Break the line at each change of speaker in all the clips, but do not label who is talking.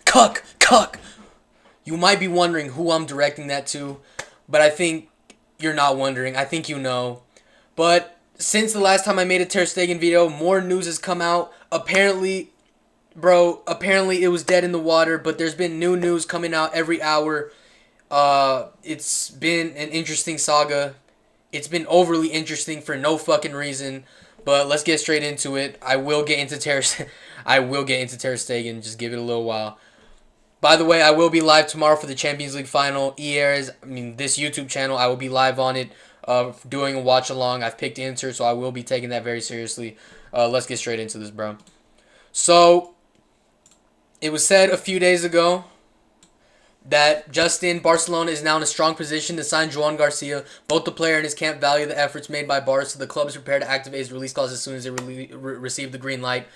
cuck. You might be wondering who I'm directing that to, but I think you're not wondering. I think you know. But since the last time I made a Ter Stegen video, more news has come out. Apparently, it was dead in the water, but there's been new news coming out every hour. It's been an interesting saga. It's been overly interesting for no fucking reason. But let's get straight into it. I will get into Ter Stegen. Just give it a little while. By the way, I will be live tomorrow for the Champions League final. This YouTube channel, I will be live on it, doing a watch along. I've picked Inter, so I will be taking that very seriously. Let's get straight into this, bro. So, it was said a few days ago that Barcelona is now in a strong position to sign Joan Garcia. Both the player and his camp value the efforts made by Barca, so the club is prepared to activate his release clause as soon as they receive the green light.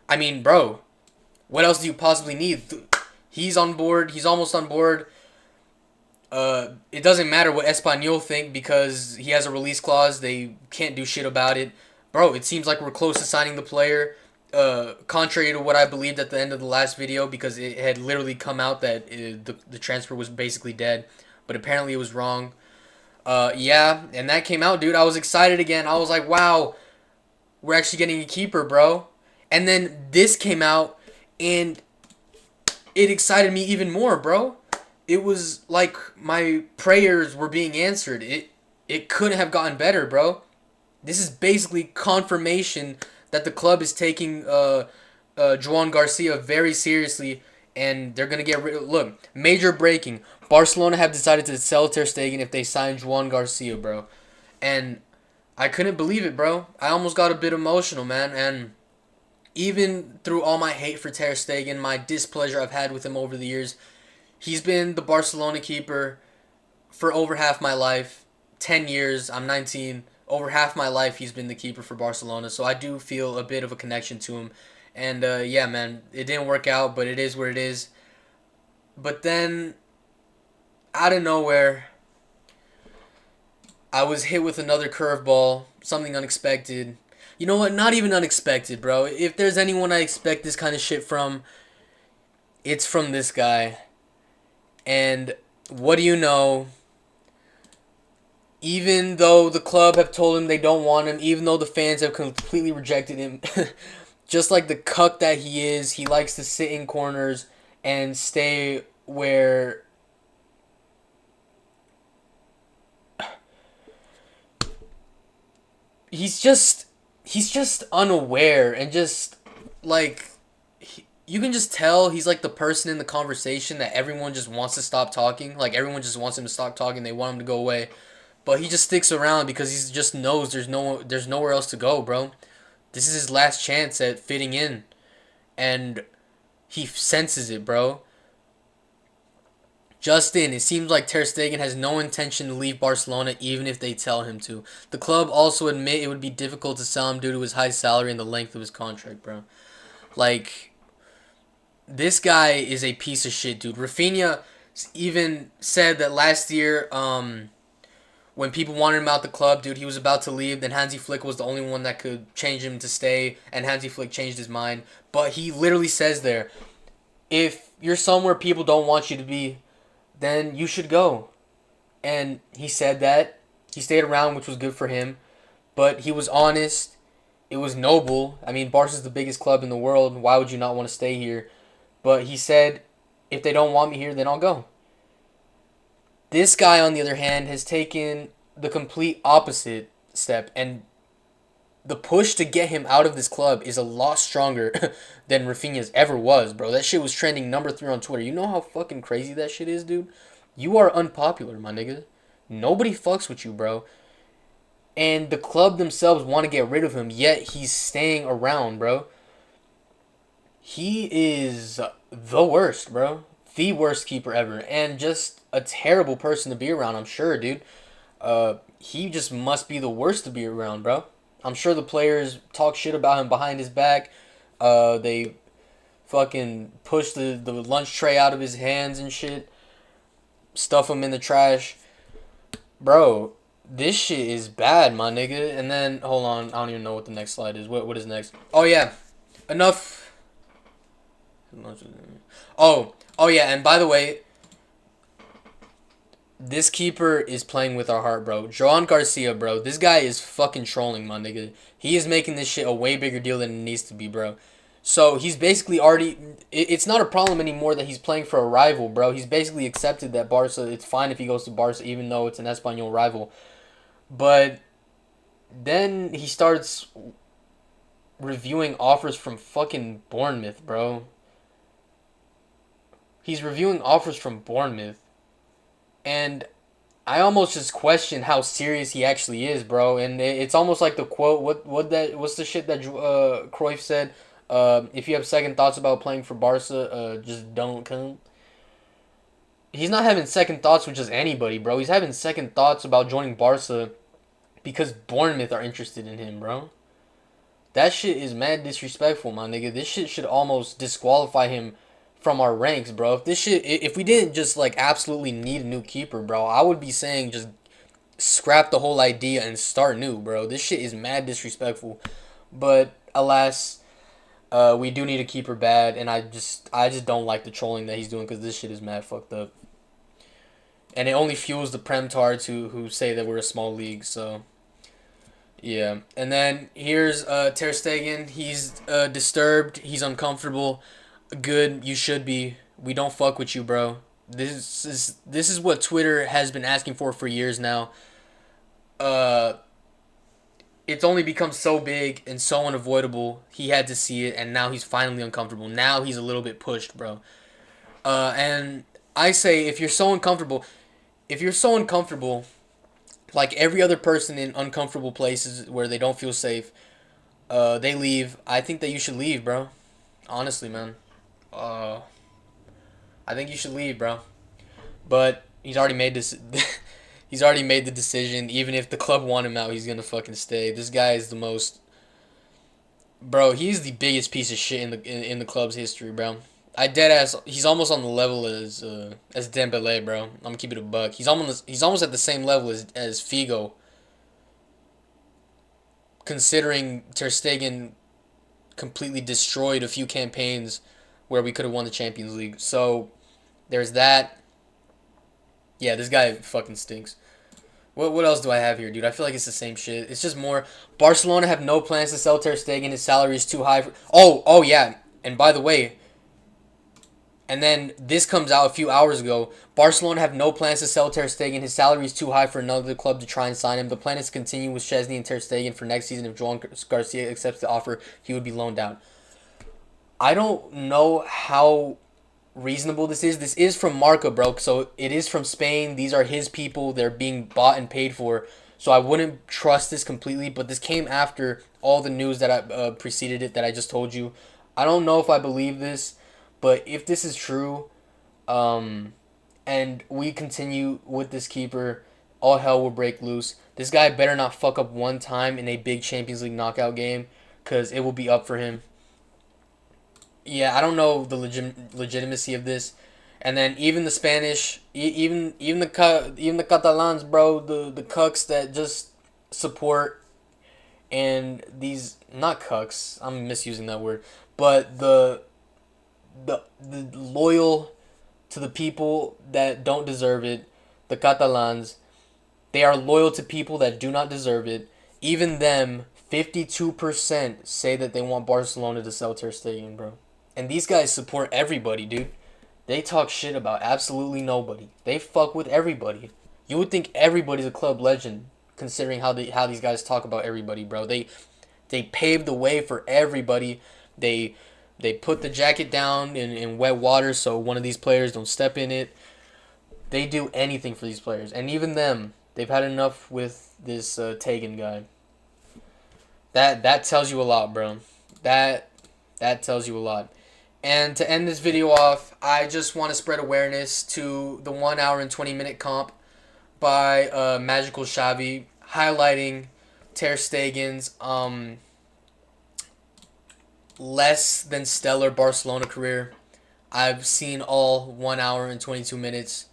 I mean, bro, what else do you possibly need? He's on board. He's almost on board. It doesn't matter what Espanyol think because he has a release clause. They can't do shit about it. Bro, it seems like we're close to signing the player. Contrary to what I believed at the end of the last video, because it had literally come out that the transfer was basically dead. But apparently it was wrong. Yeah, and that came out, dude. I was excited again. I was like, wow, we're actually getting a keeper, bro. And then this came out, and it excited me even more, bro. It was like my prayers were being answered. It couldn't have gotten better, bro. This is basically confirmation that the club is taking Joan Garcia very seriously, and they're gonna get rid. Look, major breaking: Barcelona have decided to sell Ter Stegen if they sign Joan Garcia, bro. And I couldn't believe it, bro. I almost got a bit emotional, man. And even through all my hate for Ter Stegen, my displeasure I've had with him over the years, he's been the Barcelona keeper for over half my life. 10 years, I'm 19. Over half my life, he's been the keeper for Barcelona. So I do feel a bit of a connection to him. And yeah, man, it didn't work out, but it is what it is. But then, out of nowhere, I was hit with another curveball, something unexpected. You know what? Not even unexpected, bro. If there's anyone I expect this kind of shit from, it's from this guy. And what do you know? Even though the club have told him they don't want him, even though the fans have completely rejected him, just like the cuck that he is, he likes to sit in corners and stay where he's just unaware and just like you can just tell he's like the person in the conversation that everyone just wants to stop talking. Like everyone just wants him to stop talking. They want him to go away, but he just sticks around because he just knows there's nowhere else to go, bro. This is his last chance at fitting in, and he senses it, bro. Justin, it seems like Ter Stegen has no intention to leave Barcelona even if they tell him to. The club also admit it would be difficult to sell him due to his high salary and the length of his contract, bro. Like, this guy is a piece of shit, dude. Rafinha even said that last year, when people wanted him out the club, dude, he was about to leave. Then Hansi Flick was the only one that could change him to stay, and Hansi Flick changed his mind. But he literally says there, if you're somewhere people don't want you to be, then you should go. And he said that. He stayed around, which was good for him. But he was honest. It was noble. I mean, Barca's the biggest club in the world. Why would you not want to stay here? But he said, if they don't want me here, then I'll go. This guy, on the other hand, has taken the complete opposite step. And the push to get him out of this club is a lot stronger than Rafinha's ever was, bro. That shit was trending number 3 on Twitter. You know how fucking crazy that shit is, dude? You are unpopular, my nigga. Nobody fucks with you, bro. And the club themselves want to get rid of him, yet he's staying around, bro. He is the worst, bro. The worst keeper ever. And just a terrible person to be around, I'm sure, dude. He just must be the worst to be around, bro. I'm sure the players talk shit about him behind his back. They fucking push the lunch tray out of his hands and shit. Stuff him in the trash. Bro, this shit is bad, my nigga. And then, hold on. I don't even know what the next slide is. What is next? Oh, yeah. Enough Oh yeah, and by the way, this keeper is playing with our heart, bro. Joan Garcia, bro. This guy is fucking trolling, my nigga. He is making this shit a way bigger deal than it needs to be, bro. So he's basically already. It's not a problem anymore that he's playing for a rival, bro. He's basically accepted that Barca. It's fine if he goes to Barca, even though it's an Espanyol rival. But then he starts reviewing offers from fucking Bournemouth, bro. He's reviewing offers from Bournemouth. And I almost just question how serious he actually is, bro. And it's almost like the quote. What's the shit that Cruyff said? If you have second thoughts about playing for Barca, just don't come. He's not having second thoughts with just anybody, bro. He's having second thoughts about joining Barca because Bournemouth are interested in him, bro. That shit is mad disrespectful, my nigga. This shit should almost disqualify him from our ranks, bro. If we didn't just like absolutely need a new keeper, bro, I would be saying just scrap the whole idea and start new, bro. This shit is mad disrespectful. But alas, we do need a keeper bad, and I just don't like the trolling that he's doing because this shit is mad fucked up. And it only fuels the Premtards who say that we're a small league, so yeah. And then here's Ter Stegen. He's disturbed. He's uncomfortable. Good, you should be. We don't fuck with you, bro. This is what Twitter has been asking for years now. Uh, it's only become so big and so unavoidable. He had to see it, and now he's finally uncomfortable. Now he's a little bit pushed, bro. And I say if you're so uncomfortable, like every other person in uncomfortable places where they don't feel safe, they leave. I think that you should leave, bro. Honestly, man. Uh, I think you should leave, bro. But he's already made this. He's already made the decision. Even if the club want him out, he's gonna fucking stay. This guy is the most. Bro, he's the biggest piece of shit in the club's history, bro. I dead ass. He's almost on the level as Dembele, bro. I'm gonna keep it a buck. He's almost at the same level as Figo. Considering Ter Stegen completely destroyed a few campaigns where we could have won the Champions League. So there's that. Yeah, this guy fucking stinks. What else do I have here, dude? I feel like it's the same shit. It's just more. Barcelona have no plans to sell Ter Stegen. His salary is too high. Oh yeah. And by the way, and then this comes out a few hours ago. Barcelona have no plans to sell Ter Stegen. His salary is too high for another club to try and sign him. The plan is to continue with Szczesny and Ter Stegen for next season. If Joan Garcia accepts the offer, he would be loaned out. I don't know how reasonable this is. This is from Marca, bro. So it is from Spain. These are his people. They're being bought and paid for. So I wouldn't trust this completely. But this came after all the news that preceded it that I just told you. I don't know if I believe this, but if this is true, and we continue with this keeper, all hell will break loose. This guy better not fuck up one time in a big Champions League knockout game, because it will be up for him. Yeah, I don't know the legitimacy of this. And then even the Spanish, even the Catalans, bro, the cucks that just support, and these not cucks, I'm misusing that word, but the loyal to the people that don't deserve it, the Catalans, they are loyal to people that do not deserve it. Even them, 52% say that they want Barcelona to sell Ter Stegen, bro. And these guys support everybody, dude. They talk shit about absolutely nobody. They fuck with everybody. You would think everybody's a club legend, considering how these guys talk about everybody, bro. They paved the way for everybody. They put the jacket down in wet water so one of these players don't step in it. They do anything for these players, and even them, they've had enough with this Tegan guy. That tells you a lot, bro. That tells you a lot. And to end this video off, I just want to spread awareness to the 1 hour and 20-minute comp by Magical Xavi, highlighting Ter Stegen's less than stellar Barcelona career. I've seen all 1 hour and 22 minutes.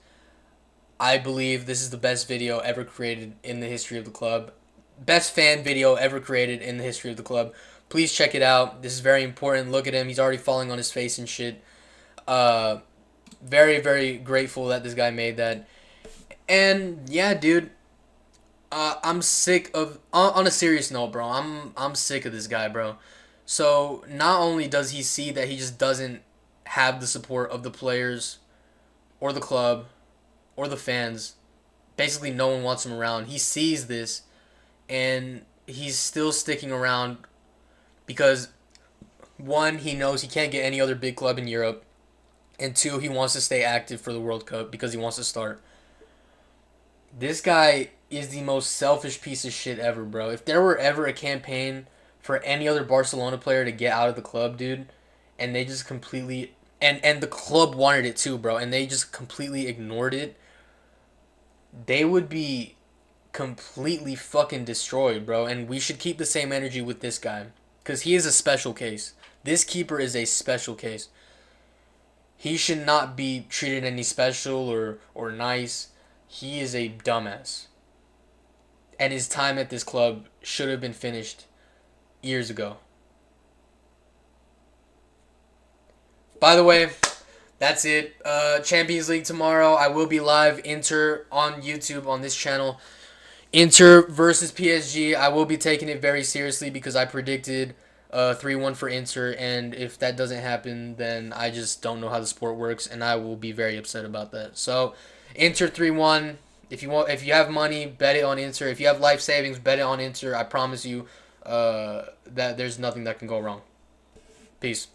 I believe this is the best video ever created in the history of the club. Best fan video ever created in the history of the club. Please check it out. This is very important. Look at him. He's already falling on his face and shit. Uh, very, very grateful that this guy made that. And yeah, dude, I'm sick of. On a serious note, bro, I'm sick of this guy, bro. So not only does he see that he just doesn't have the support of the players or the club or the fans, basically no one wants him around. He sees this and he's still sticking around because one, he knows he can't get any other big club in Europe, and two, he wants to stay active for the World Cup because he wants to start. This guy is the most selfish piece of shit ever, bro. If there were ever a campaign for any other Barcelona player to get out of the club, dude, and they just completely and the club wanted it too, bro, and they just completely ignored it, they would be completely fucking destroyed, bro. And we should keep the same energy with this guy cuz he is a special case. This keeper is a special case. He should not be treated any special or nice. He is a dumbass. And his time at this club should have been finished years ago. By the way, that's it. Champions League tomorrow. I will be live. Inter on YouTube on this channel. Inter versus PSG. I will be taking it very seriously because I predicted 3-1 for Inter, and if that doesn't happen, then I just don't know how the sport works, and I will be very upset about that. So, Inter 3-1. If you have money, bet it on Inter. If you have life savings, bet it on Inter. I promise you that there's nothing that can go wrong. Peace.